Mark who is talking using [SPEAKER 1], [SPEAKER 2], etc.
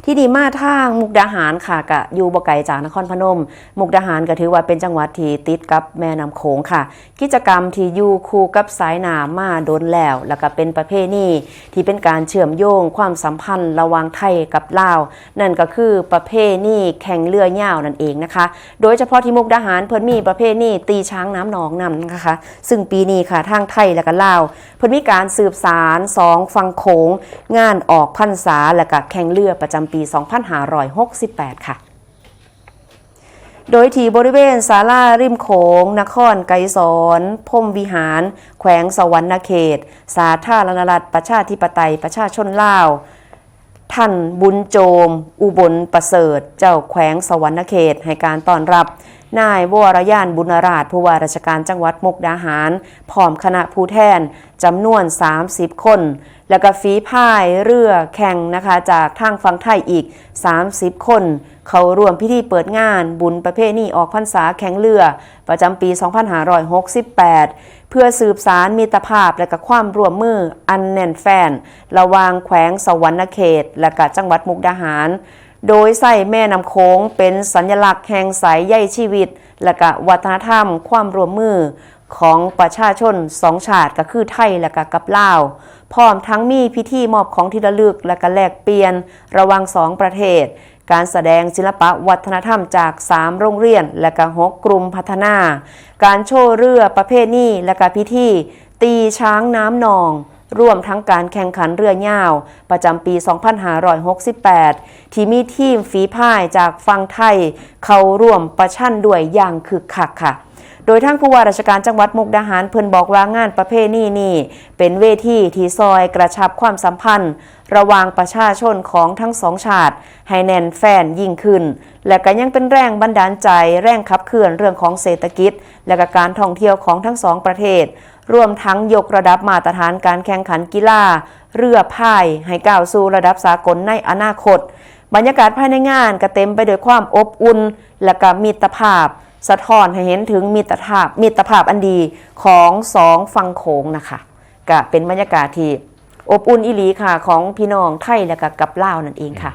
[SPEAKER 1] ที่ดีมาทางมุกดาหารค่ะกะอยู่บ่ไกลจากนครพนมมุกดาหารก็ถือว่าเป็นจังหวัดที่ติดกับแม่น้ำโขงค่ะกิจกรรมที่อยู่คู่กับสายน้ำมาโดนแล้วก็เป็นประเพณีที่เป็นการเชื่อมโยงความสัมพันธ์ระหว่างไทยกับลาวนั่นก็คือประเพณีแข่งเรือยาวนั่นเองนะคะโดยเฉพาะที่มุกดาหารเพิ่นมีประเพณีตีช้างน้ำหนองนำนะคะซึ่งปีนี้ค่ะทางไทยและก็ลาวเพิ่นมีการสืบสาน2ฝั่งโขงงานออกพรรษาและก็แข่งเรือประจำปี 2568 ค่ะโดยที่บริเวณศาลาริมโขงนครไกรสอนพรหมวิหารแขวงสวรรณเขตสาธารณรัฐประชาธิปไตยประชาชนลาวท่านบุญโจมอุบลประเสริฐเจ้าแขวงสวรรณเขตให้การต้อนรับนายวรยานบุญราชผู้ว่าราชการจังหวัดมุกดาหารพร้อมคณะผู้แทนจำนวน30 คนแล้วก็ฝีพายเรือแข่งนะคะจากทางฝั่งไทยอีก30 คนเขาร่วมพิธีเปิดงานบุญประเพณีออกพรรษาแข่งเรือประจำปี 2568 เพื่อสืบสารมิตรภาพและก็ความร่วมมืออันแน่นแฟ้นระหว่างแขวงสวรรณเขตและก็จังหวัดมุกดาหารโดยใส่แม่น้ำโขงเป็นสัญลักษณ์แห่งสายใยชีวิตและก็วัฒนธรรมความร่วมมือของประชาชน2 ชาติก็คือไทยและก็กับลาวพร้อมทั้งมีพิธีมอบของที่ระลึกและก็แลกเปลี่ยนระหว่าง2 ประเทศการแสดงศิลปะวัฒนธรรมจาก3 โรงเรียนและก็6 กลุ่มพัฒนาการโชว์เรือประเภทนี้และก็พิธีตีช้างน้ำนองรวมทั้งการแข่งขันเรือยาวประจำปี 2568 ที่มีทีมฝีพายจากฝั่งไทยเข้าร่วมประชันด้วยอย่างคึกคักค่ะโดยทั้งผู้ว่าราชการจังหวัดมุกดาหารเพิ่นบอกว่างานประเพณีนี้เป็นเวทีที่ซอยกระชับความสัมพันธ์ระหว่างประชาชนของทั้ง2 ชาติให้แน่นแฟ้นยิ่งขึ้นและก็ยังเป็นแรงบันดาลใจแรงขับเคลื่อนเรื่องของเศรษฐกิจและก็การท่องเที่ยวของทั้ง2 ประเทศรวมทั้งยกระดับมาตรฐานการแข่งขันกีฬาเรือพายให้ก้าวสู่ระดับสากลในอนาคตบรรยากาศภายในงานก็เต็มไปด้วยความอบอุ่นและก็มิตรภาพสะท้อนให้เห็นถึงมิตรภาพอันดีของ2 ฝั่งโขงนะคะก็เป็นบรรยากาศที่อบอุ่นอีหลีค่ะของพี่น้องไทยและก็กับลาวนั่นเองค่ะ